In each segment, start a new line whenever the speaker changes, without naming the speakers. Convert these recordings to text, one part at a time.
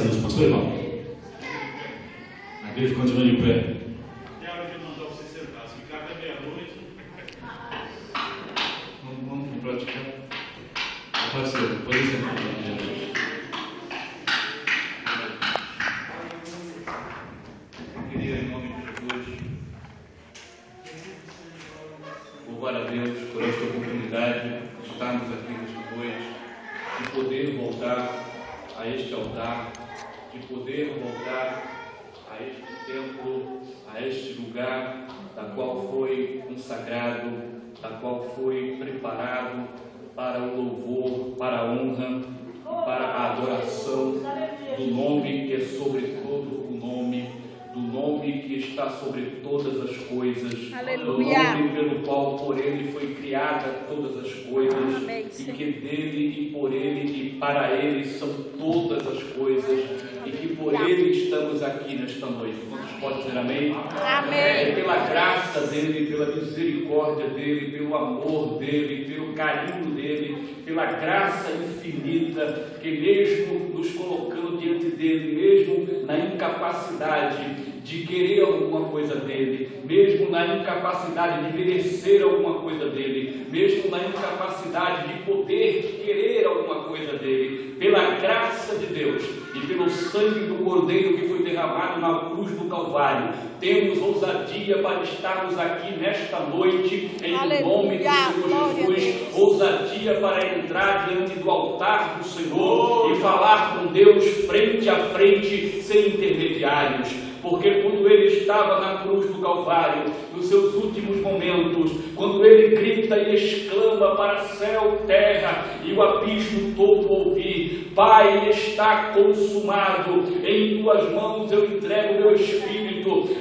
Pastor irmão, a igreja continua de pé.
Quero que mandar você sentar. Se ficar até meia-noite.
Vamos praticar. Pode ser, pode sentar. Eu queria, em nome de Jesus, louvar a Deus por esta oportunidade de estarmos aqui nesta noite, de poder voltar a este altar, de poder voltar a este templo, a este lugar da qual foi consagrado, da qual foi preparado para o louvor, para a honra, para a adoração do nome que é sobre todo o nome, do nome que está sobre todas as coisas,
Aleluia.
do nome pelo qual por ele foi criada todas as coisas,
Amém,
e que dele e por ele e para ele são todas as coisas, e que por ele estamos aqui nesta noite. Quantos podem dizer amém?
Amém.
É pela graça dele, pela misericórdia dele, pelo amor dele, pelo carinho dele, pela graça infinita, que mesmo nos colocando diante dele, mesmo na incapacidade de querer alguma coisa dele, mesmo na incapacidade de merecer alguma coisa dele, mesmo na incapacidade de poder querer alguma coisa dele, pela graça de Deus e pelo sangue do Cordeiro que foi derramado na cruz do Calvário, temos ousadia para estarmos aqui nesta noite, em nome do Senhor Jesus, ousadia para entrar diante do altar do Senhor e falar com Deus frente a frente, sem intermediários. Porque quando ele estava na cruz do Calvário, nos seus últimos momentos, quando ele grita e exclama para céu, terra e o abismo todo ouvir: Pai, está consumado, em tuas mãos eu entrego o meu espírito.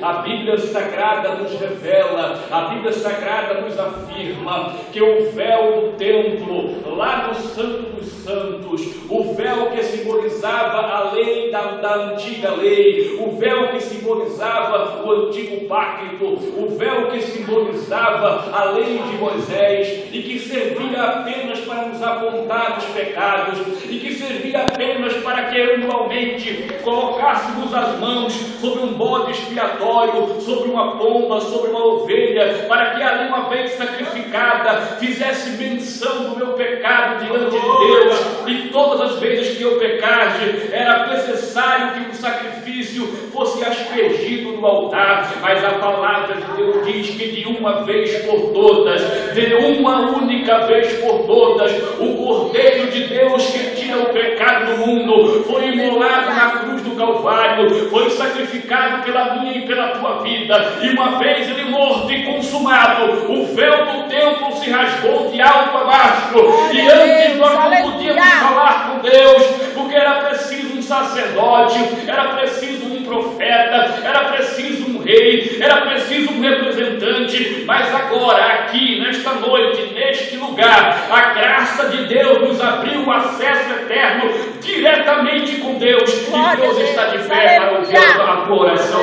A Bíblia Sagrada nos revela, a Bíblia Sagrada nos afirma que o véu do templo, lá no Santo dos Santos, o véu que simbolizava a lei da antiga lei, o véu que simbolizava o antigo pacto, o véu que simbolizava a lei de Moisés e que servia apenas para nos apontar os pecados e que servia apenas para que anualmente colocássemos as mãos sobre um bode expiatório, sobre uma pomba, sobre uma ovelha, para que ali, uma vez sacrificada, fizesse menção do meu pecado diante de Deus, e todas as vezes que eu pecasse era necessário que o sacrifício fosse aspergido no altar. Mas a palavra de Deus diz que de uma vez por todas, de uma única vez por todas, o Cordeiro de Deus que tira o pecado do mundo foi imolado na cruz do Calvário, foi sacrificado pela minha e pela tua vida, e uma vez ele morto e consumado, o véu do templo se rasgou de alto a baixo, e antes nós não podíamos falar com Deus, porque era preciso um sacerdote, era preciso um profeta, era preciso um rei, era preciso um representante. Mas agora, aqui, nesta noite, neste lugar, a graça de Deus nos abriu o acesso eterno diretamente com Deus. E Deus está de pé para ouvir a tua oração.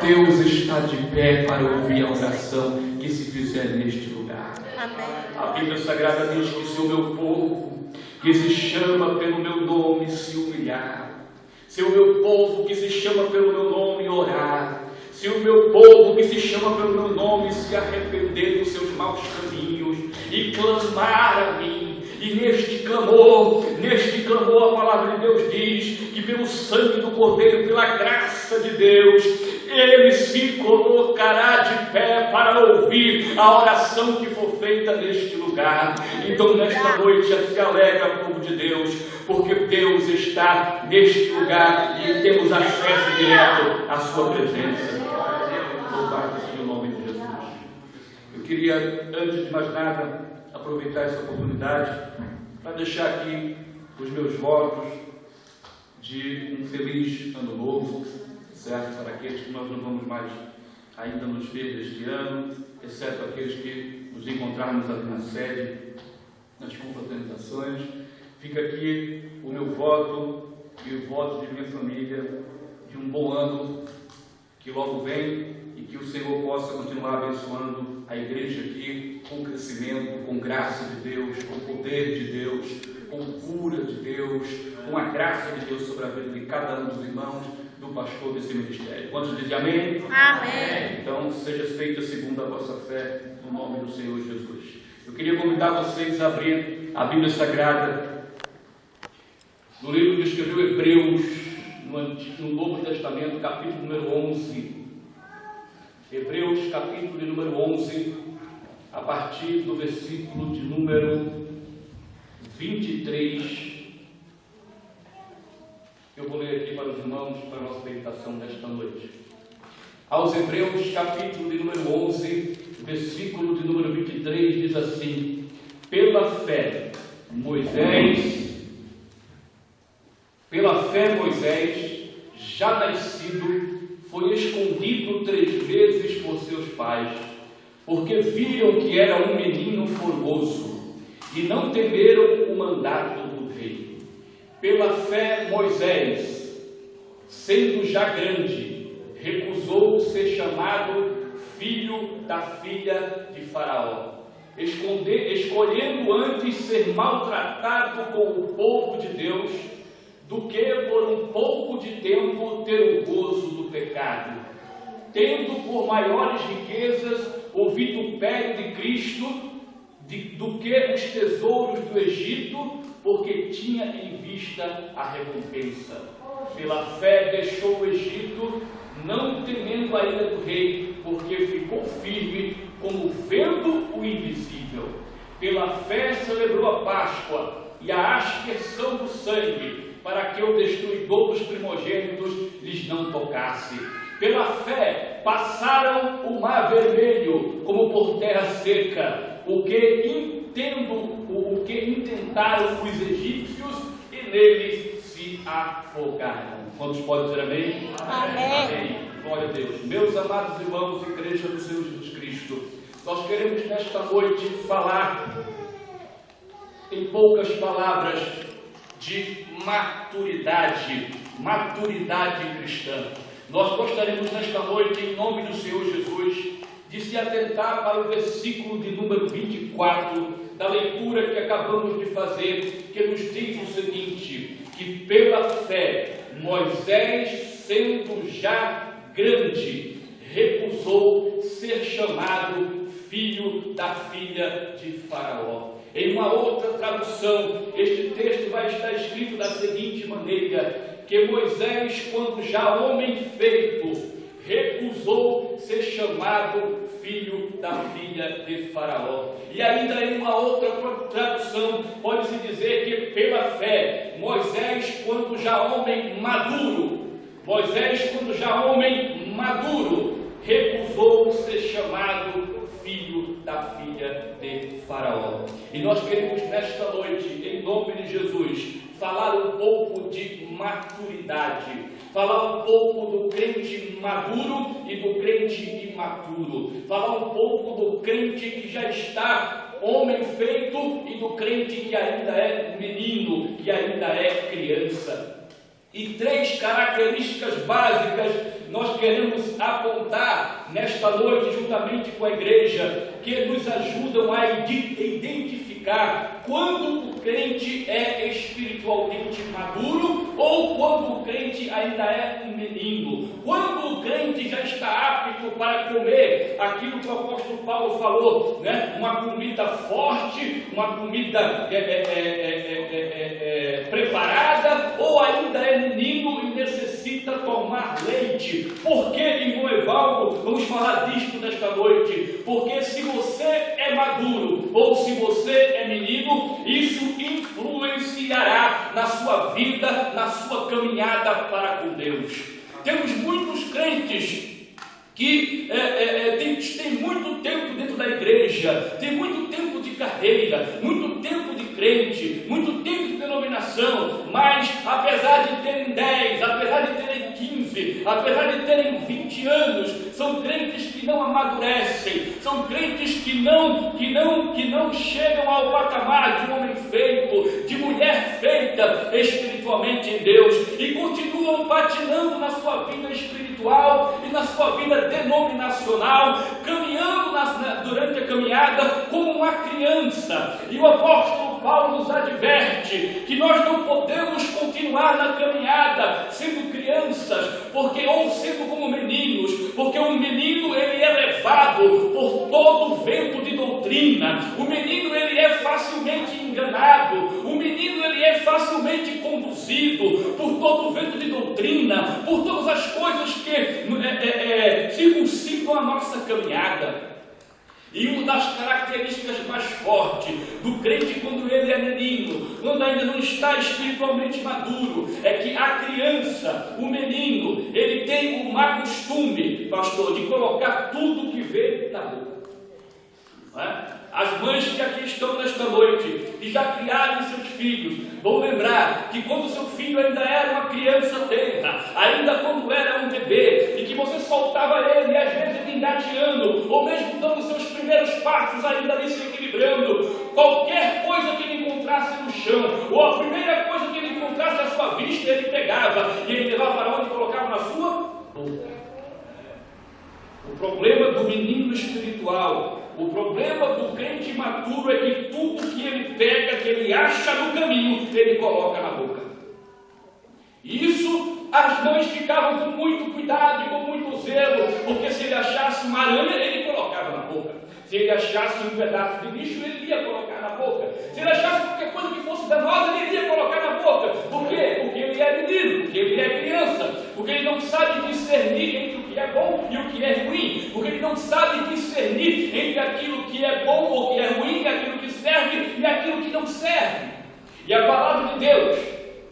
Deus está de pé para ouvir a oração que se fizer neste lugar. A Bíblia Sagrada diz que se o meu povo, que se chama pelo meu nome, se humilhar, se o meu povo que se chama pelo meu nome orar, se o meu povo que se chama pelo meu nome se arrepender dos seus maus caminhos e clamar a mim, e neste clamor a palavra de Deus diz que pelo sangue do Cordeiro, pela graça de Deus, ele se colocará de pé para ouvir a oração que for feita neste lugar. Então nesta noite se alegra, povo de Deus, porque Deus está neste lugar e temos acesso direto à sua presença. Louvado seja o nome de Jesus. Eu queria, antes de mais nada, aproveitar essa oportunidade para deixar aqui os meus votos de um feliz ano novo, certo? Para aqueles que nós não vamos mais ainda nos ver este ano, exceto aqueles que nos encontrarmos ali na sede, nas confraternizações. Fica aqui o meu voto e o voto de minha família de um bom ano que logo vem, e que o Senhor possa continuar abençoando a igreja aqui com crescimento, com graça de Deus, com poder de Deus, com cura de Deus, com a graça de Deus sobre a vida de cada um dos irmãos, do pastor desse ministério. Quantos dizem amém?
Amém.
Então, seja feita segundo a vossa fé, no nome do Senhor Jesus. Eu queria convidar vocês a abrir a Bíblia Sagrada no livro que escreveu Hebreus, no Novo Testamento, capítulo número 11. Hebreus, capítulo de número 11, a partir do versículo de número 23. Eu vou ler aqui para os irmãos, para a nossa meditação nesta noite. Aos Hebreus, capítulo de número 11, versículo de número 23, diz assim: pela fé, Moisés, já nascido, foi escondido 3 vezes por seus pais, porque viram que era um menino formoso, e não temeram o mandato do rei. Pela fé, Moisés, sendo já grande, recusou ser chamado filho da filha de Faraó, escolhendo antes ser maltratado com o povo de Deus, do que por um pouco de tempo ter o gozo do pecado, tendo por maiores riquezas o vitupério de Cristo, do que os tesouros do Egito, porque tinha em vista a recompensa. Pela fé deixou o Egito, não temendo a ira do rei, porque ficou firme, como vendo o invisível. Pela fé celebrou a Páscoa e a aspersão do sangue, para que o destruidor dos primogênitos lhes não tocasse. Pela fé passaram o mar vermelho como por terra seca, o que intentaram os egípcios, e neles se afogaram. Quantos podem dizer amém?
Amém.
Glória a Deus. Meus amados irmãos, igreja do Senhor Jesus Cristo, nós queremos nesta noite falar, em poucas palavras, de maturidade cristã. Nós gostaríamos nesta noite, em nome do Senhor Jesus, de se atentar para o versículo de número 24 da leitura que acabamos de fazer, que nos diz o seguinte: que pela fé Moisés, sendo já grande, recusou ser chamado filho da filha de Faraó. Em uma outra tradução, este texto vai estar escrito da seguinte maneira: que Moisés, quando já homem feito, recusou ser chamado filho da filha de Faraó. E ainda em uma outra tradução, pode-se dizer que pela fé, Moisés, quando já homem maduro, recusou ser chamado filho da filha de Faraó. E nós queremos nesta noite, em nome de Jesus, falar um pouco de maturidade, falar um pouco do crente maduro e do crente imaturo, falar um pouco do crente que já está homem feito e do crente que ainda é menino, que ainda é criança. E 3 características básicas nós queremos apontar nesta noite, juntamente com a igreja, que nos ajudam a identificar quando o crente é espiritualmente maduro ou quando o crente ainda é um menino. Quando o crente já está apto para comer aquilo que o apóstolo Paulo falou, né? Uma comida forte, uma comida preparada, ou ainda é menino e necessita tomar leite. Por que, irmão Evaldo, vamos falar disto nesta noite? Porque se você é maduro ou se você é menino, isso influenciará na sua vida, na sua caminhada para com Deus. Temos muitos crentes que tem muito tempo dentro da igreja, tem muito tempo de carreira, muito tempo de crente, muito tempo de denominação, mas apesar de terem 10, apesar de terem 15, apesar de terem 20 anos, são crentes que não amadurecem, são crentes que não chegam ao patamar de homem feito, de mulher feita espiritualmente em Deus, e continuam patinando na sua vida espiritual e na sua vida denominacional, caminhando durante a caminhada como uma criança. E o apóstolo Paulo nos adverte que nós não podemos continuar continuar na caminhada, sendo crianças, ou sendo como meninos, porque o menino ele é levado por todo o vento de doutrina, o menino ele é facilmente enganado, o menino ele é facilmente conduzido por todo o vento de doutrina, por todas as coisas que circuncidam a nossa caminhada. E uma das características mais fortes do crente quando ele é menino, quando ainda não está espiritualmente maduro, é que a criança, o menino, ele tem o má costume, pastor, de colocar tudo que vê na boca. Não é? As mães que aqui estão nesta noite, que já criaram seus filhos, vão lembrar que quando seu filho ainda era uma criança tenra, ainda quando era um bebê, e que você soltava ele, às vezes engateando, ou mesmo dando seus primeiros passos ainda ali se equilibrando, qualquer coisa que ele encontrasse no chão, ou a primeira coisa que ele encontrasse à sua vista, ele pegava, e ele levava para onde e colocava na sua boca. O problema do menino espiritual, o problema do crente imaturo é que tudo que ele pega, que ele acha no caminho, ele coloca na boca. E isso as mães ficavam com muito cuidado e com muito zelo, porque se ele achasse uma aranha, ele colocava na boca. Se ele achasse um pedaço de lixo, ele ia colocar na boca. Se ele achasse qualquer coisa que fosse danosa, ele ia colocar na boca. Por quê? Porque ele é menino, porque ele é criança, porque ele não sabe discernir entre o que é bom e o que é ruim, porque ele não sabe discernir entre aquilo que é bom ou que é ruim, aquilo que serve e aquilo que não serve. E a palavra de Deus,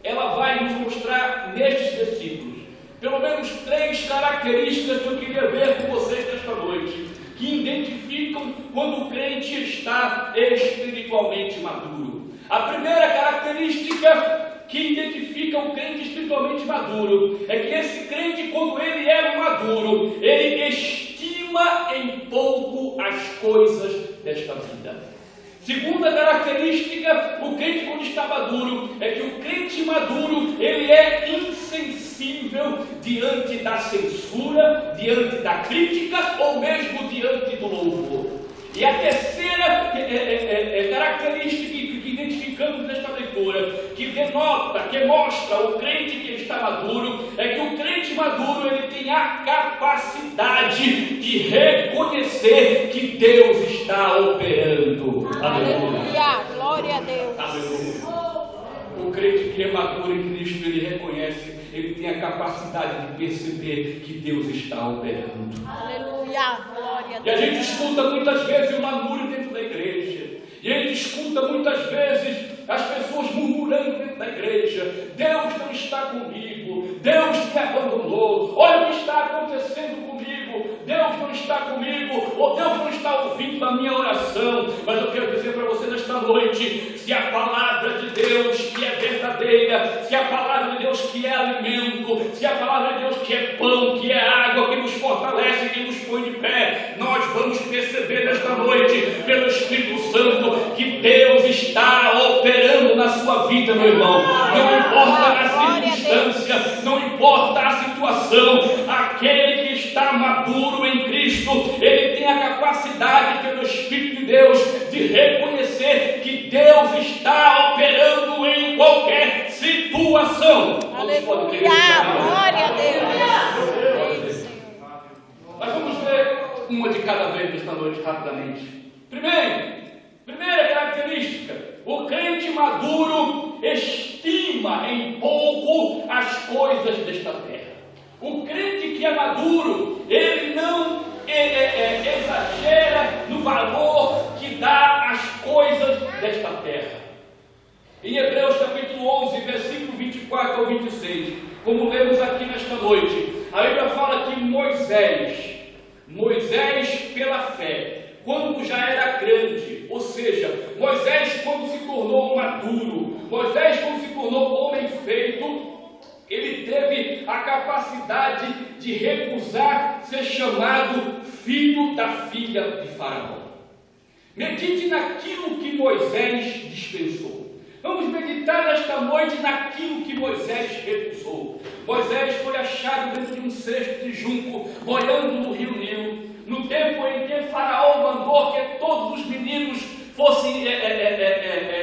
ela vai nos mostrar nestes versículos pelo menos 3 características que eu queria ver com vocês nesta noite, que identificam quando o crente está espiritualmente maduro. A primeira característica que identifica o crente espiritualmente maduro é que esse crente, quando ele é maduro, ele estima em pouco as coisas desta vida. Segunda característica, o crente quando está maduro, é que o crente maduro, ele é insensível diante da censura, diante da crítica ou mesmo diante do louvor. E a terceira característica que identificamos nesta leitura, que denota, que mostra o crente que está maduro, é que o crente maduro ele tem a capacidade de reconhecer que Deus está operando.
Aleluia! Glória a Deus!
Aleluia! O crente que é maduro em Cristo, ele reconhece, ele tem a capacidade de perceber que Deus está operando.
Aleluia! Glória a Deus!
E a gente escuta muitas vezes o murmúrio dentro da igreja. E a gente escuta muitas vezes as pessoas murmurando dentro da igreja: Deus não está comigo, Deus me abandonou, olha o que está acontecendo comigo, Deus não está comigo, ou Deus não está ouvindo a minha oração. Mas eu quero dizer para você nesta noite, se a palavra de Deus que é verdadeira, se a palavra de Deus que é alimento, se a palavra de Deus que é pão, que é água, que nos fortalece, que nos põe de pé, nós vamos perceber nesta noite, pelo Espírito Santo, que Deus está operando na sua vida, meu irmão. Não importa a circunstância, não importa a situação, aquele que está maduro em Cristo, ele tem a capacidade, pelo Espírito de Deus, de reconhecer que Deus está operando em qualquer situação.
Aleluia! Glória a Deus!
Mas vamos ver uma de cada vez esta noite, rapidamente. Primeira característica: o crente maduro estima em pouco as coisas desta terra. O crente que é maduro, ele não exagera no valor que dá às coisas desta terra. Em Hebreus capítulo 11, versículo 24 ao 26, como lemos aqui nesta noite, a Bíblia fala que Moisés pela fé, quando já era grande, ou seja, Moisés quando se tornou maduro, Moisés quando se tornou homem feito, ele teve a capacidade de recusar ser chamado filho da filha de Faraó. Medite naquilo que Moisés dispensou. Vamos meditar nesta noite naquilo que Moisés recusou. Moisés foi achado dentro de um cesto de junco, boiando no rio Nilo, no tempo em que Faraó mandou que todos os meninos fossem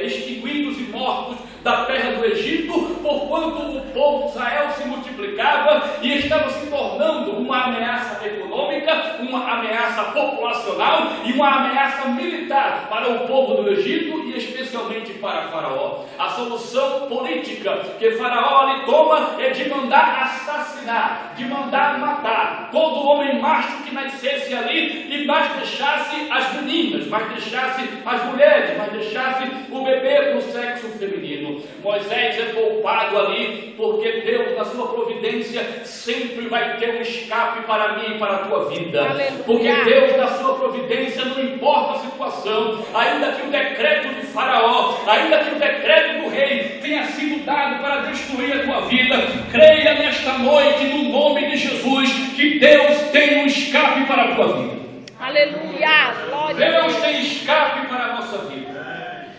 extinguidos e mortos da terra do Egito, porquanto quanto o povo de Israel se multiplicava e estava se tornando uma ameaça econômica, uma ameaça populacional e uma ameaça militar para o povo do Egito e especialmente para Faraó. A solução política que Faraó ali toma é de mandar assassinar, de mandar matar todo homem macho que nascesse ali e mais deixasse as meninas, mais deixasse as mulheres, mais deixasse o bebê do sexo feminino. Moisés é poupado ali porque Deus, na sua providência, sempre vai ter um escape para mim e para a tua vida.
Aleluia.
Porque Deus, na sua providência, não importa a situação, ainda que o decreto de Faraó, ainda que o decreto do rei tenha sido dado para destruir a tua vida, creia nesta noite, no nome de Jesus, que Deus tem um escape para a tua vida.
Aleluia. Glória a
Deus
Deus.
tem escape para a nossa vida.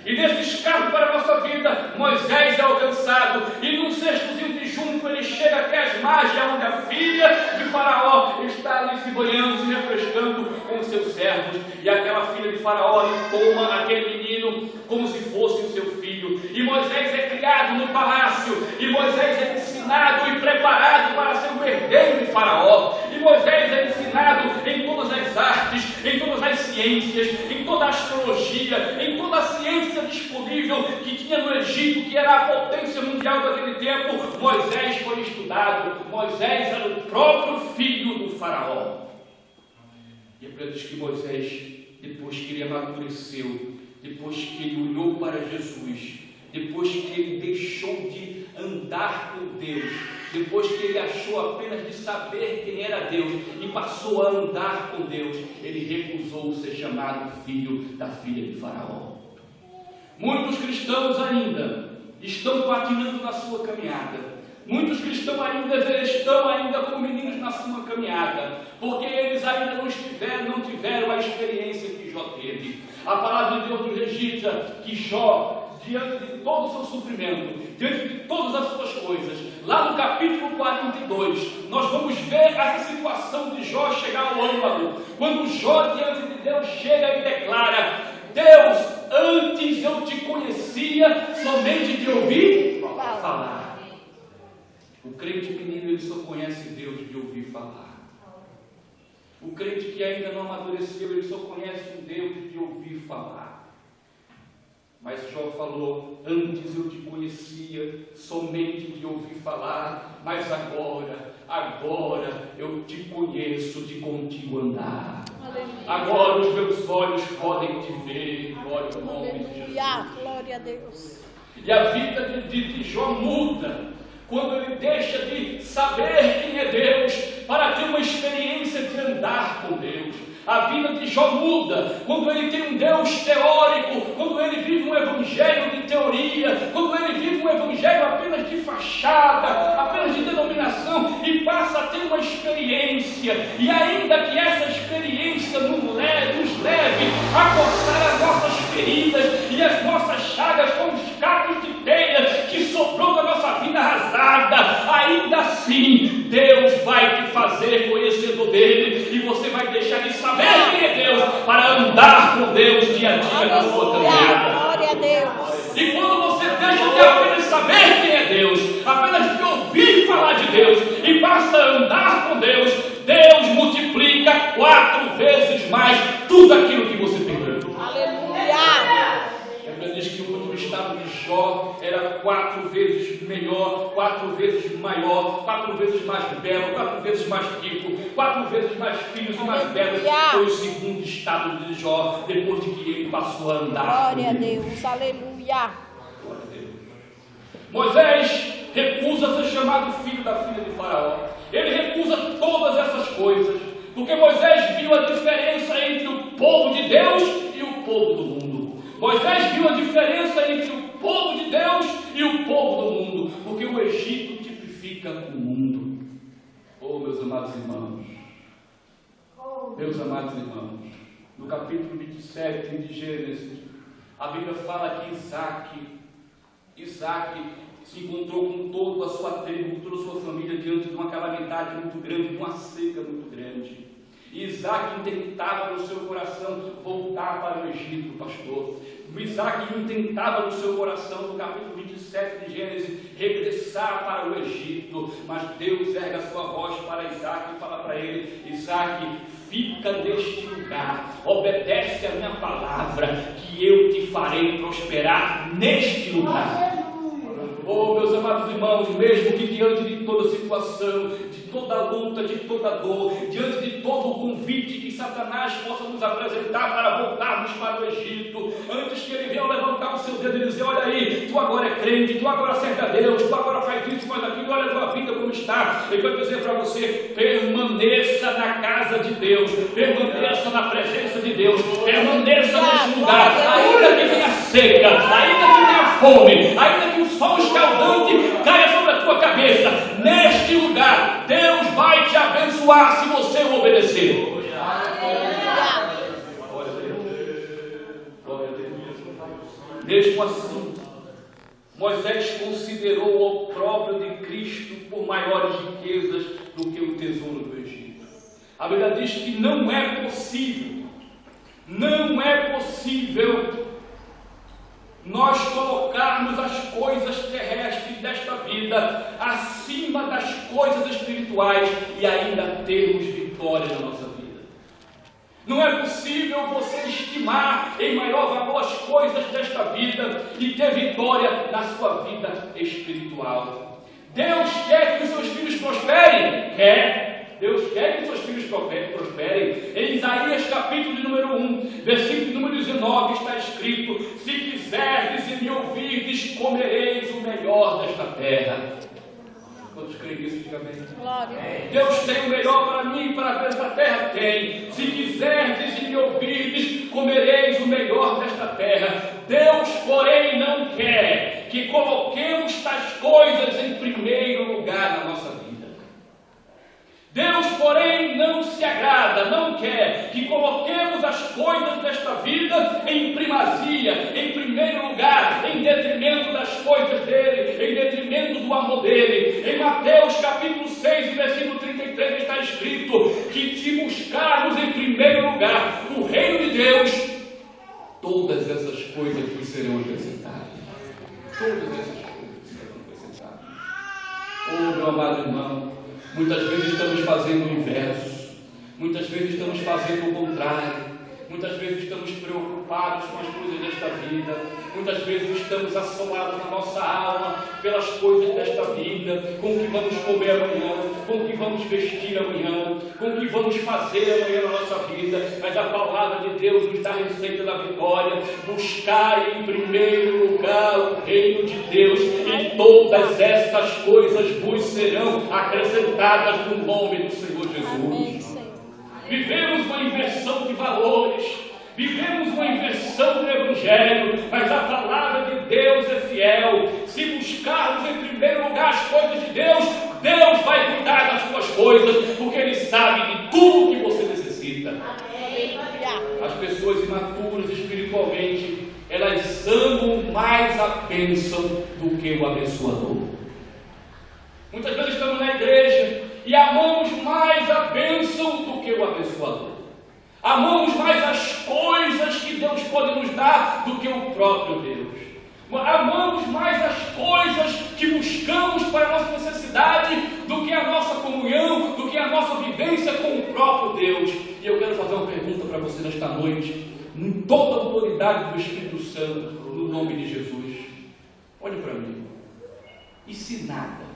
E nesse escape para a nossa vida, Moisés é alcançado. E num cestozinho de junco, ele chega até as margens, onde a filha de Faraó está ali se banhando, se refrescando com os seus servos. E aquela filha de Faraó ali toma aquele menino como se fosse o seu filho. E Moisés é criado no palácio. E Moisés é ensinado e preparado para ser o herdeiro de Faraó. E Moisés é ensinado em todas as artes, em todas as ciências, em toda a astrologia, em toda a ciência disponível que tinha no Egito, que era a potência mundial daquele tempo. Moisés foi estudado. Moisés era o próprio filho do Faraó. E a Bíblia diz que Moisés, depois que ele amadureceu, depois que ele olhou para Jesus, depois que ele deixou de andar com Deus, depois que ele achou apenas de saber quem era Deus e passou a andar com Deus, ele recusou ser chamado filho da filha de Faraó. Muitos cristãos ainda estão patinando na sua caminhada. Muitos cristãos estão ainda como meninos na sua caminhada, porque eles ainda não tiveram a experiência que Jó teve. A palavra de Deus nos registra que Jó, diante de todo o seu sofrimento, diante de todas as suas coisas, lá no capítulo 42, nós vamos ver essa situação de Jó chegar ao âmago, quando Jó diante de Deus chega e declara: Deus, antes eu te conhecia somente de ouvir falar. O crente menino, ele só conhece Deus de ouvir falar. O crente que ainda não amadureceu, ele só conhece um Deus de ouvir falar. Mas Jó falou: antes eu te conhecia somente de ouvir falar, mas agora eu te conheço de contigo andar.
Aleluia.
Agora os meus olhos podem te ver. Glória ao nome de Jesus.
Aleluia. Glória a Deus.
E a vida de Jó muda quando ele deixa de saber quem é Deus para ter uma experiência de andar com Deus. A vida de Jó muda quando ele tem um Deus teórico, quando ele vive um evangelho de teoria, quando ele vive um evangelho apenas de fachada, apenas de denominação, e passa a ter uma experiência. E ainda que essa experiência nos leve a coçar as nossas feridas e as nossas chagas com os cacos de telha que sobrou da nossa vida arrasada, ainda assim Deus vai te fazer conhecedor dele, e você vai deixar de saber quem é Deus para andar com Deus dia a dia na sua caminhada.
Glória a Deus.
E quando você deixa de apenas saber quem é Deus, apenas de ouvir falar de Deus, e passa a andar com Deus, Deus multiplica 4 vezes mais tudo aquilo que você perdeu.
Aleluia.
A Bíblia diz que o estado de Jó era 4 vezes melhor, 4 vezes maior, 4 vezes mais belo, 4 vezes mais rico, 4 vezes mais filhos e mais belos. Foi o segundo estado de Jó, depois de que ele passou a andar.
Glória a Deus. Aleluia.
Glória a Deus. Moisés recusa ser chamado filho da filha de Faraó. Ele recusa todas essas coisas, porque Moisés viu a diferença entre o povo de Deus e o povo do mundo. Moisés viu a diferença entre o povo de Deus e o povo do mundo, porque o Egito tipifica o mundo. Oh, meus amados irmãos, no capítulo 27 de Gênesis, a Bíblia fala que Isaac se encontrou com toda a sua tribo, com toda a sua família diante de uma calamidade muito grande, de uma seca muito grande. Isaac intentava no seu coração voltar para o Egito, pastor. Isaac intentava no seu coração, no capítulo 27 de Gênesis, regressar para o Egito. Mas Deus ergue a sua voz para Isaac e fala para ele: Isaac, fica neste lugar, obedece a minha palavra, que eu te farei prosperar neste lugar. Oh, meus amados irmãos, mesmo que diante de toda situação, de toda luta, de toda dor, diante de todo o convite que Satanás possa nos apresentar para voltarmos para o Egito, antes que ele venha levantar o seu dedo e dizer: olha aí, tu agora é crente, tu agora serve a Deus, tu agora faz isso, faz aquilo, olha a tua vida como está. Ele vai dizer para você: permaneça na casa de Deus, permaneça na presença de Deus, permaneça neste lugar, ainda que tenha seca, ainda que tenha fome, ainda que o sol escaldante caia sobre a tua cabeça, neste lugar Deus vai te abençoar se você o obedecer. Glória a Deus. Mesmo assim, Moisés considerou o opróbrio de Cristo por maiores riquezas do que o tesouro do Egito. A Bíblia diz que não é possível nós colocarmos as coisas terrestres desta vida acima das coisas espirituais e ainda termos vitória na nossa vida. Não é possível você estimar em maior valor as coisas desta vida e ter vitória na sua vida espiritual. Deus quer que os seus filhos prosperem? Quer. Deus quer que os seus filhos prosperem. Em Isaías capítulo de número 1, versículo número 19, está escrito: se quiserdes e me ouvirdes, comereis o melhor desta terra. Quantos creem nisso? Fica bem. Deus tem o melhor para mim e para esta terra? Tem. Se quiserdes e me ouvirdes, comereis o melhor desta terra. Deus, porém, não quer que coloquemos tais coisas em primeiro lugar na nossa vida. Deus, porém, não se agrada, não quer que coloquemos as coisas desta vida em primazia, em primeiro lugar, em detrimento das coisas dele, em detrimento do amor dele. Em Mateus capítulo 6, versículo 33 está escrito que se buscarmos em primeiro lugar o reino de Deus, todas essas coisas vos serão acrescentadas. Todas essas coisas serão acrescentadas. Oh, meu amado irmão, muitas vezes estamos fazendo o inverso, muitas vezes estamos fazendo o contrário, muitas vezes estamos preocupados com as coisas desta vida, muitas vezes estamos assolados na nossa alma pelas coisas desta vida, com o que vamos comer amanhã, com o que vamos vestir amanhã, com o que vamos fazer amanhã na nossa vida. Mas a palavra de Deus nos dá a receita da vitória: buscar em primeiro lugar o reino de Deus, e todas essas coisas vos serão acrescentadas no nome do Senhor Jesus. Vivemos uma inversão de valores, vivemos uma inversão do Evangelho, mas a palavra de Deus é fiel. Se buscarmos em primeiro lugar as coisas de Deus, Deus vai cuidar das suas coisas, porque Ele sabe de tudo que você necessita. As pessoas imaturas espiritualmente, elas amam mais a bênção do que o abençoador. Muitas vezes estamos na igreja e amamos mais a bênção do que o abençoador. Amamos mais as coisas que Deus pode nos dar do que o próprio Deus. Amamos mais as coisas que buscamos para a nossa necessidade do que a nossa comunhão, do que a nossa vivência com o próprio Deus. E eu quero fazer uma pergunta para você nesta noite, em toda a autoridade do Espírito Santo, no nome de Jesus. Olhe para mim. E se nada,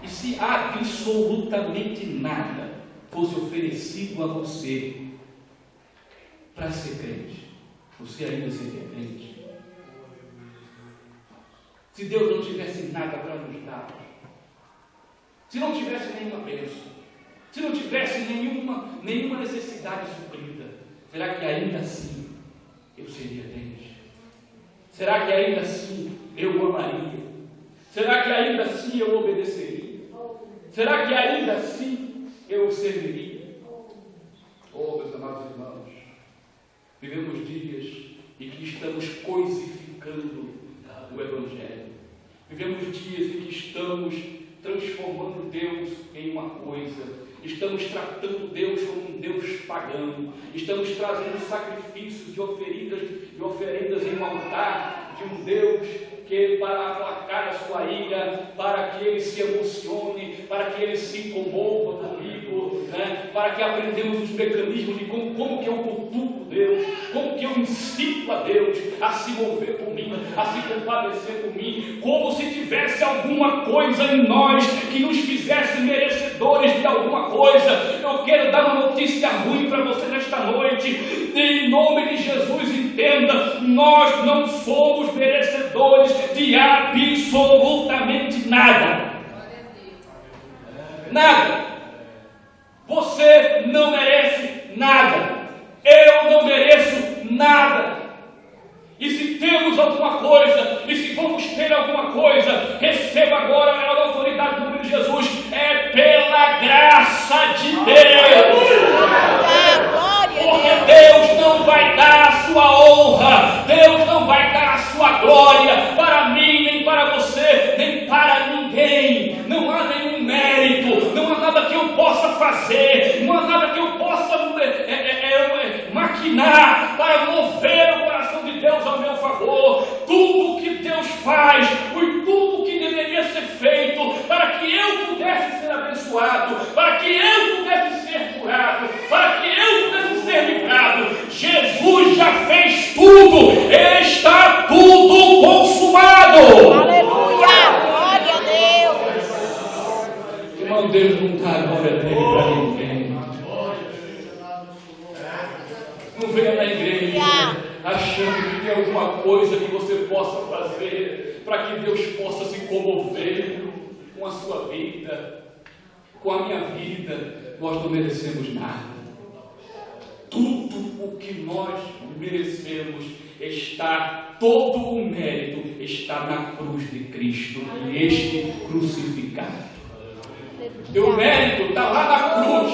e se absolutamente nada fosse oferecido a você para ser crente, você ainda seria crente? Se Deus não tivesse nada para nos dar, se não tivesse nenhuma bênção, se não tivesse nenhuma necessidade suprida, será que ainda assim eu seria crente? Será que ainda assim eu o amaria? Será que ainda assim eu obedeceria? Será que ainda assim eu o serviria? Oh, meus amados irmãos, vivemos dias em que estamos coisificando o Evangelho. Vivemos dias em que estamos transformando Deus em uma coisa. estamos tratando Deus como um Deus pagão, estamos trazendo sacrifícios e oferendas em um altar de um Deus que, para aplacar a sua ira, para que ele se emocione, para que ele se comova comigo, né? Para que aprendamos os mecanismos de como que eu cutuco Deus, como que eu incito a Deus a se mover por mim, a se compadecer por mim, como se tivesse alguma coisa em nós que nos fizesse merecedores de alguma coisa. Eu quero dar uma notícia ruim para você nesta noite. Em nome de Jesus, entenda, nós não somos merecedores de absolutamente nada. Nada. Você não merece nada. Eu não mereço nada. E se temos alguma coisa, e se vamos ter alguma coisa, receba agora a autoridade do nome de Jesus. É pela graça de Deus. Porque Deus não vai dar a sua honra, Deus não vai dar a sua glória para mim, nem para você, nem para ninguém. Não há nenhum mérito, não há nada que eu possa fazer, não há nada que eu possa maquinar para mover o coração de Deus ao meu favor. Tudo que Deus faz, tudo que deveria ser feito para que eu pudesse ser abençoado, para que eu pudesse ser curado, para que eu pudesse ser livrado, Jesus já fez tudo, está tudo consumado.
Aleluia, glória a Deus.
Irmão, Deus não dá glória dele para ninguém. Não venha na igreja achando que tem alguma coisa que você possa fazer para que Deus possa se comover com a sua vida, com a minha vida. Nós não merecemos nada. Tudo o que nós merecemos está, todo o mérito está na cruz de Cristo e este crucificado. Teu mérito está lá na cruz.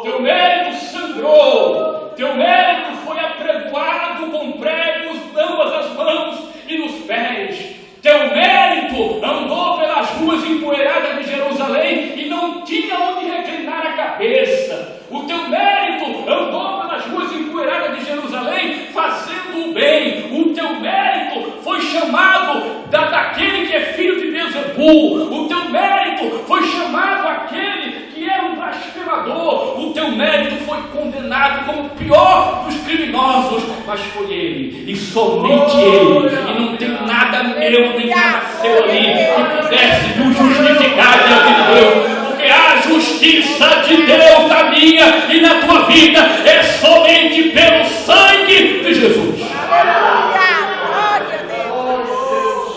Teu mérito sangrou. Teu mérito foi apregoado com pregos ambas as mãos e nos pés. Teu mérito andou pelas ruas empoeiradas de Jerusalém e não tinha onde reclinar a cabeça. O teu mérito andou pelas ruas empoeiradas de Jerusalém fazendo o bem. O teu mérito foi chamado daquele que é filho de Beelzebul. O teu mérito foi chamado aquele que era um blasfemador. O teu mérito foi condenado como o pior dos criminosos, mas foi ele, e somente ele, e não tem nada meu, nem nasceu ali, que pudesse nos justificar diante de Deus, porque a justiça de Deus na minha e na tua vida é somente pelo sangue de Jesus.
Aleluia, glória a Deus.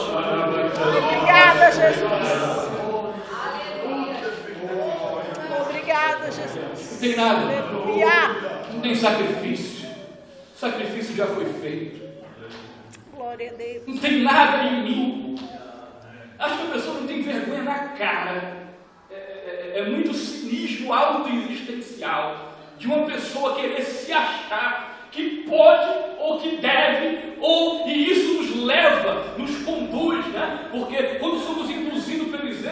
Obrigada, Jesus. Obrigada, Jesus.
Não tem nada,
Aleluia.
não tem sacrifício. O sacrifício já foi feito.
Glória a Deus.
Não tem nada em mim. Acho que a pessoa não tem vergonha na cara. É muito cinismo autoexistencial de uma pessoa querer se achar que pode ou que deve, e isso nos leva, nos conduz, né? Porque quando somos induzidos por esse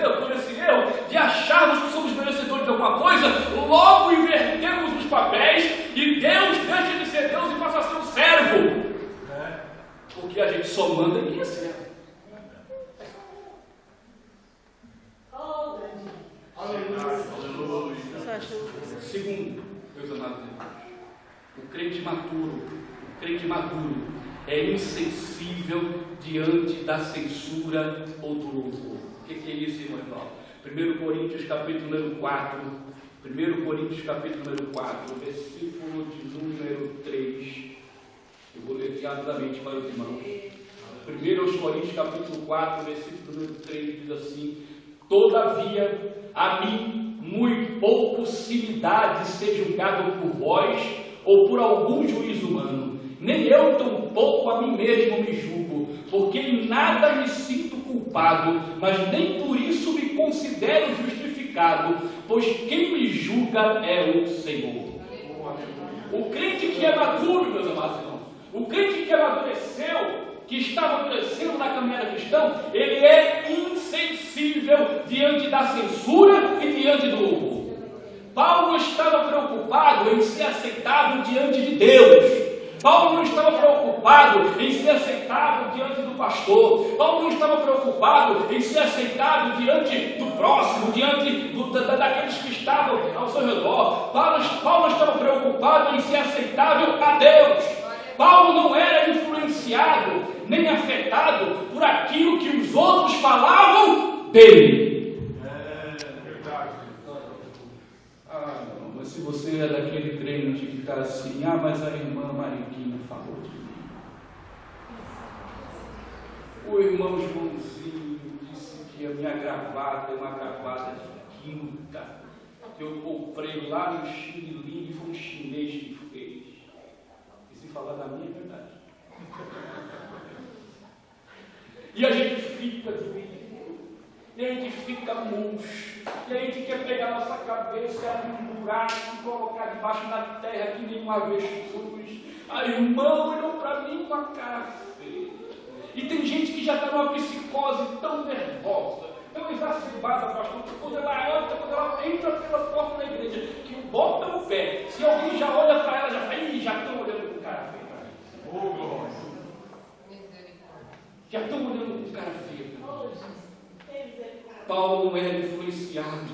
erro de acharmos que somos merecedores de alguma coisa, logo invertemos os papéis e Deus deixa de ser Deus e passa a ser um servo. Porque a gente só manda e quem é servo. Segundo, meus amados irmãos, o crente maduro é insensível diante da censura ou do louvor. O que é isso, irmão? 1 Coríntios capítulo número 4, 1 Coríntios capítulo número 4, versículo de número 3. Eu vou ler rapidamente para os irmãos. 1 Coríntios capítulo 4, versículo número 3 diz assim: todavia, a mim muito pouco se me dá de ser julgado por vós ou por algum juiz humano. Nem eu tampouco a mim mesmo me julgo, porque em nada me sinto culpado, mas nem por isso me considero justificado, pois quem me julga é o Senhor. O crente que é maduro, meus amados irmãos, o crente que amadureceu, que está amadurecendo na caminhada cristã, ele é insensível diante da censura e diante do louvor. preocupado em ser aceitável diante de Deus. Paulo não estava preocupado em ser aceitável diante do pastor. Paulo não estava preocupado em ser aceitável diante do próximo, diante daqueles que estavam ao seu redor. Paulo estava preocupado em ser aceitável a Deus. Paulo não era influenciado nem afetado por aquilo que os outros falavam dele.
É verdade.
Não, mas se você é daquele crente que está assim, mas a irmã Mariquinha falou de mim. O irmão Joãozinho disse que a minha gravata é uma gravata de quinta, que eu comprei lá no Chile, foi um chinês que fez. E se falar da minha, é verdade. E a gente fica dividido, e a gente fica murcho, e a gente quer pegar nossa cabeça, abrir um buraco e colocar debaixo da terra que nem um avestruz. A irmã olhou para mim com a cara feia. E tem gente que já está numa psicose tão nervosa, tão exacerbada, pastor, que quando ela entra pela porta da igreja, que bota o pé, se alguém já olha para ela, já fala, já estão olhando com cara feia para mim. Já estão olhando com cara feia. Paulo não era influenciado,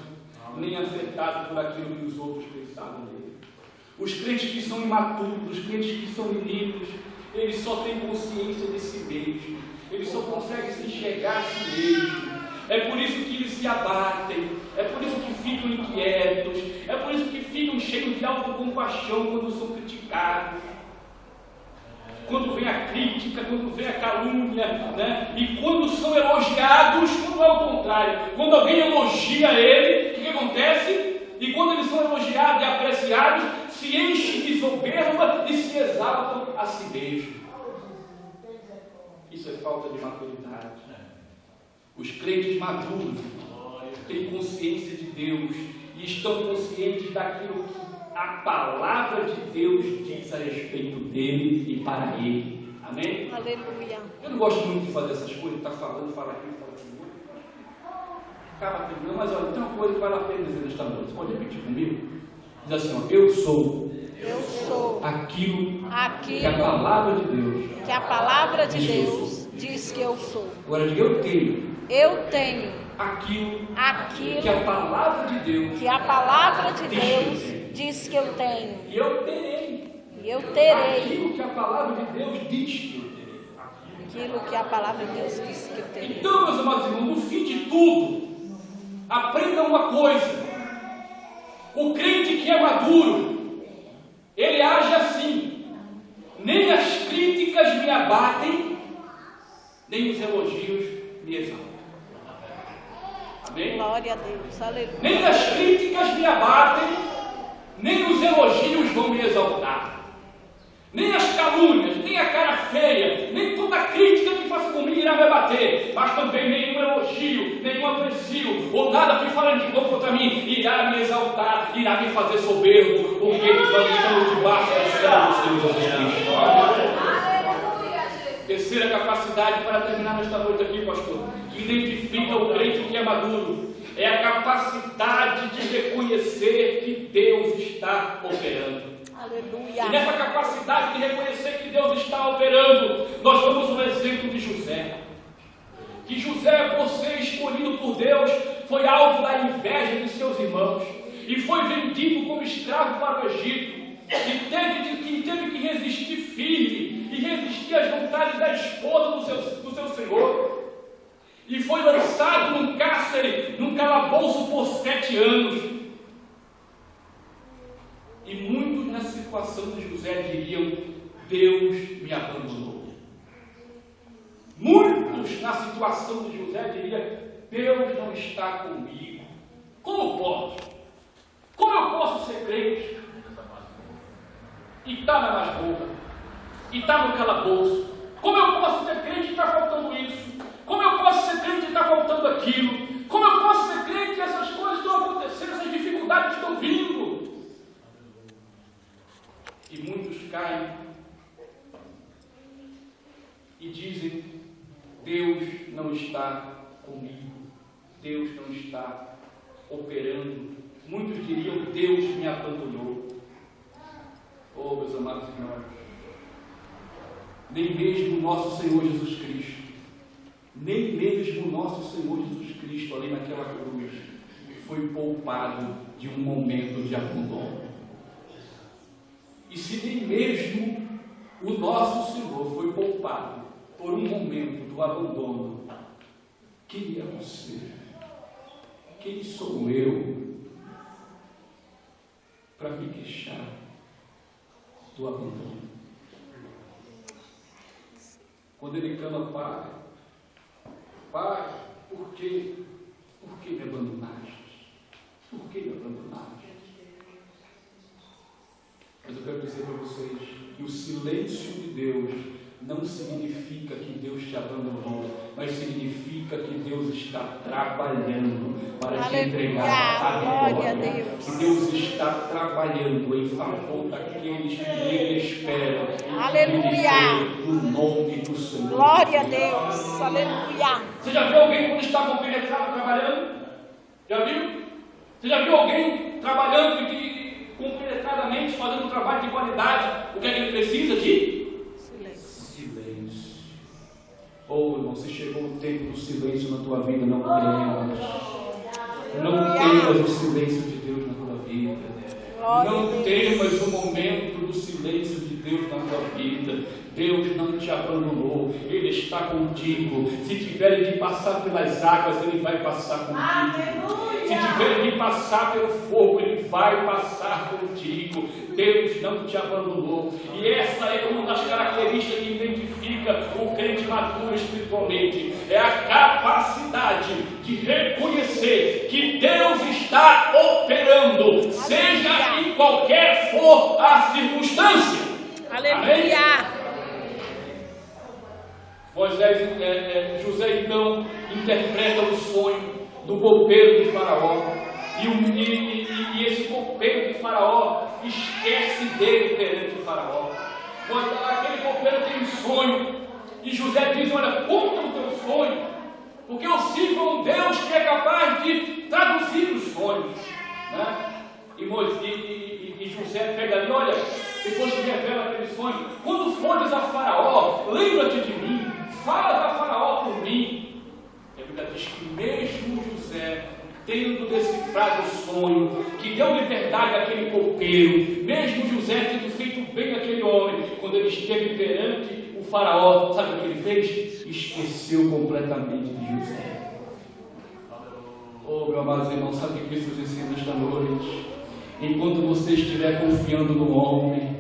nem afetado por aquilo que os outros pensavam dele. Os crentes que são imaturos, os crentes que são meninos, eles só têm consciência de si mesmo. Eles só conseguem se enxergar a si mesmo. É por isso que eles se abatem, é por isso que ficam inquietos, é por isso que ficam cheios de autocompaixão quando são criticados. Quando vem a crítica, quando vem a calúnia, né? E quando são elogiados, não é o contrário. Quando alguém elogia ele, o que acontece? E quando eles são elogiados e apreciados, se enchem de soberba e se exaltam a si mesmos. Isso é falta de maturidade. Os crentes maduros têm consciência de Deus e estão conscientes daquilo que a palavra de Deus diz a respeito dele e para ele. Amém?
Aleluia.
Eu não gosto muito de fazer essas coisas, tá falando, fala aquilo, fala aquilo. Acaba terminando, mas olha, tem uma coisa que vale a pena dizer nesta noite. Você pode repetir comigo? Diz assim, ó, eu sou aquilo que a palavra de Deus
diz que eu sou.
Agora diga, eu tenho aquilo que a palavra de Deus
diz que eu tenho.
E eu terei. Aquilo que a palavra de Deus diz que eu terei.
Aquilo que a palavra de Deus diz que eu terei.
Então, meus amados irmãos, no fim de tudo, aprenda uma coisa. O crente que é maduro, ele age assim. Nem as críticas me abatem, nem os elogios me exaltam. Amém?
Glória a Deus, aleluia.
Nem as críticas me abatem, nem os elogios vão me exaltar. Nem as calúnias, nem a cara feia, nem toda crítica que faça comigo irá me abater, mas também nenhum elogio, nenhum aprecio, ou nada que falem de bom contra mim, irá me exaltar, irá me fazer soberbo, porque estamos debaixo da céu do Senhor Jesus Cristo. Terceira capacidade para terminar nesta noite aqui, pastor, que identifica o crente que é maduro, é a capacidade de reconhecer que Deus está operando.
Aleluia.
E nessa capacidade de reconhecer que Deus está operando, nós vamos no exemplo de José. Que José, por ser escolhido por Deus, foi alvo da inveja de seus irmãos e foi vendido como escravo para o Egito. E teve que resistir firme e resistir às vontades da esposa do seu senhor. E foi lançado num cárcere, num calabouço por 7 anos. E muitos na situação de José diriam, Deus me abandonou. Muitos na situação de José diriam, Deus não está comigo. Como pode? Como eu posso ser crente? E está na masmorra, e está no calabouço. Como eu posso ser crente e está faltando isso? Como eu posso ser crente e está faltando aquilo? Como eu posso ser crente e essas coisas estão acontecendo, essas dificuldades estão vindo? E muitos caem e dizem, Deus não está comigo, Deus não está operando. Muitos diriam, Deus me abandonou. Oh, meus amados irmãos, nem mesmo o nosso Senhor Jesus Cristo, nem mesmo o nosso Senhor Jesus Cristo, ali naquela cruz, foi poupado de um momento de abandono. E se nem mesmo o nosso Senhor foi poupado por um momento do abandono, quem é você? Quem sou eu para me queixar do abandono? Quando ele clama, Pai, Pai, por que me abandonaste? Por que me abandonaste? Mas eu quero dizer para vocês que o silêncio de Deus não significa que Deus te abandonou, mas significa que Deus está trabalhando para te entregar a vitória. Que Deus está trabalhando em favor daqueles que nele esperam.
Aleluia!
No nome do Senhor.
Glória a Deus! Aleluia!
Você já viu alguém quando está compenetrado trabalhando? Já viu? Você já viu alguém trabalhando compenetradamente, fazendo um trabalho de qualidade? O que é que ele precisa de? Silêncio. Oh, irmão, se chegou o tempo do silêncio na tua vida, não temas. Não temas o silêncio de Deus na tua vida. Não temas o momento do silêncio de Deus na tua vida. Deus não te abandonou, Ele está contigo. Se tiverem de passar pelas águas, Ele vai passar contigo. Se tiverem de passar pelo fogo, Ele vai passar contigo. Deus não te abandonou. E essa é uma das características que identifica o crente maduro espiritualmente. É a capacidade de reconhecer que Deus está operando, seja em qualquer for a circunstância.
Aleluia!
José então interpreta o sonho do copeiro de Faraó, e esse copeiro de Faraó esquece dele perante Faraó. Aquele copeiro tem um sonho, e José diz: olha, conta o teu sonho, porque eu sirvo a um Deus que é capaz de traduzir os sonhos, né? E José pega ali, olha, depois que revela aquele sonho: quando fores a Faraó, lembra-te de mim, fala a Faraó por mim. E a Bíblia diz que mesmo José, tendo decifrado o sonho, que deu liberdade àquele copeiro, mesmo José tendo feito bem àquele homem, quando ele esteve perante o Faraó, sabe o que ele fez? Esqueceu completamente de José. Oh, meu amado irmão, sabe o que isso nos ensina esta noite? Enquanto você estiver confiando no homem,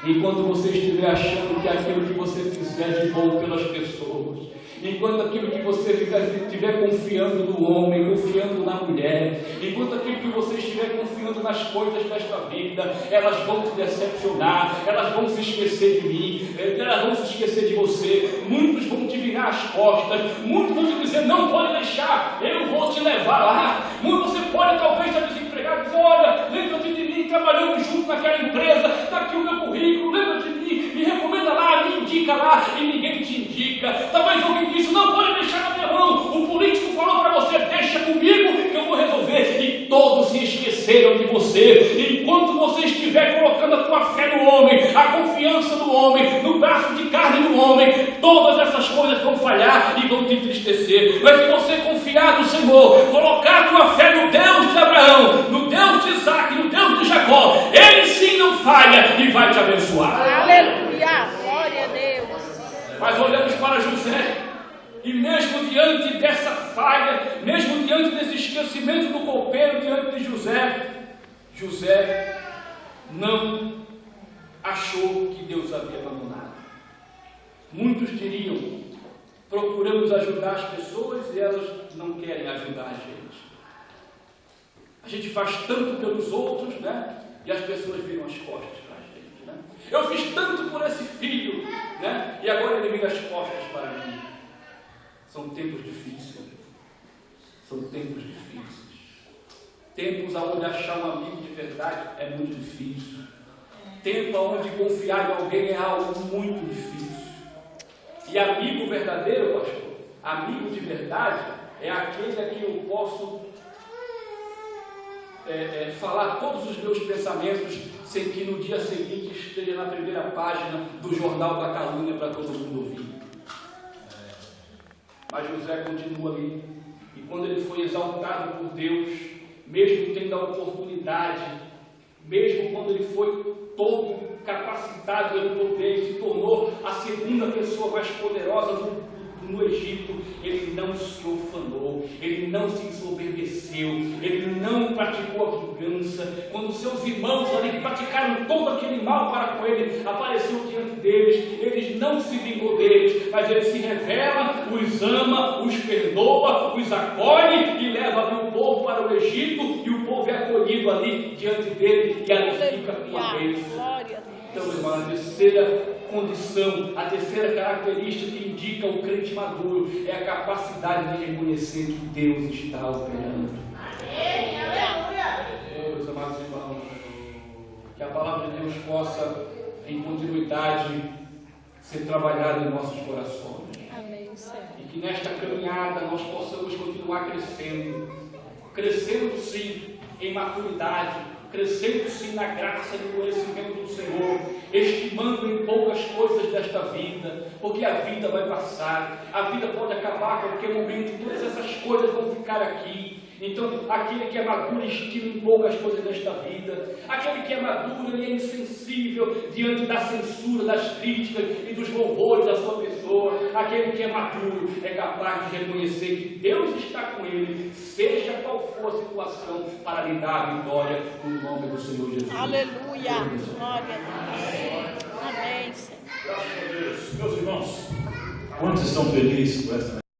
enquanto você estiver achando que aquilo que você fizer de bom pelas pessoas, enquanto aquilo que você estiver confiando no homem, confiando na mulher, enquanto aquilo que você estiver confiando nas coisas desta vida, elas vão te decepcionar, elas vão se esquecer de mim, elas vão se esquecer de você. Muitos vão te virar as costas, muitos vão te dizer: não pode deixar, eu vou te levar lá. Você pode talvez estar desempregado e dizer: olha, lembra-te de mim, trabalhamos junto naquela empresa, está aqui o meu currículo, lembra-te de mim, me recomenda lá, me indica lá, e ninguém te indica. Talvez alguém disse: não pode deixar na minha mão, o político falou para você: deixa comigo que eu vou resolver. E todos se esqueceram de você. Enquanto você estiver colocando a tua fé no homem, a confiança no homem, no braço de carne do homem, todas essas coisas vão falhar e vão te entristecer. Mas se você confiar no Senhor, colocar a tua fé no Deus de Abraão, no Deus de Isaac, no Deus de Jacó, Ele sim não falha e vai te abençoar.
Aleluia! Glória a Deus!
Mas olhamos para José, e mesmo diante dessa falha, mesmo diante desse esquecimento do copeiro diante de José não achou que Deus havia abandonado. Muitos diriam: procuramos ajudar as pessoas e elas não querem ajudar a gente. A gente faz tanto pelos outros, né? E as pessoas viram as costas para a gente, né? Eu fiz tanto por esse filho, né? E agora ele vira as costas para mim. São tempos difíceis. São tempos difíceis. Tempos onde achar um amigo de verdade é muito difícil. Tempo onde confiar em alguém é algo muito difícil. E amigo verdadeiro, pastor, amigo de verdade, é aquele a quem eu posso falar todos os meus pensamentos sem que no dia seguinte esteja na primeira página do Jornal da Calúnia para todo mundo ouvir. Mas José continua ali. E quando ele foi exaltado por Deus, mesmo tendo a oportunidade, mesmo quando ele foi todo capacitado pelo poder, se tornou a segunda pessoa mais poderosa no Egito, ele não se ufanou, ele não se ensoberbeceu, ele não praticou a vingança. Quando seus irmãos ali praticaram todo aquele mal para com ele, apareceu diante deles, eles não se vingou deles, mas ele se revela, os ama, os perdoa, os acolhe e leva ali o povo para o Egito, e o povo é acolhido ali diante dele e ali fica com eles. Então, irmão, a terceira condição, a terceira característica que indica o crente maduro é a capacidade de reconhecer que Deus está operando. Meus amados irmãos, que a palavra de Deus possa, em continuidade, ser trabalhada em nossos corações.
Amém, Senhor.
E que nesta caminhada nós possamos continuar crescendo, crescendo sim em maturidade, crescendo sim na graça e no conhecimento do Senhor, estimando em poucas coisas desta vida, porque a vida vai passar, a vida pode acabar a qualquer momento, e todas essas coisas vão ficar aqui. Então, aquele que é maduro estima em poucas coisas desta vida, aquele que é maduro, ele é insensível diante da censura, das críticas e dos louvores da sua pessoa. Aquele que é maduro é capaz de reconhecer que Deus está com ele, seja qual for a situação, para lhe dar a vitória no nome do Senhor Jesus.
Aleluia. Glória a Deus. Amém, Senhor.
Graças a Deus. Meus irmãos, quantos estão felizes com esta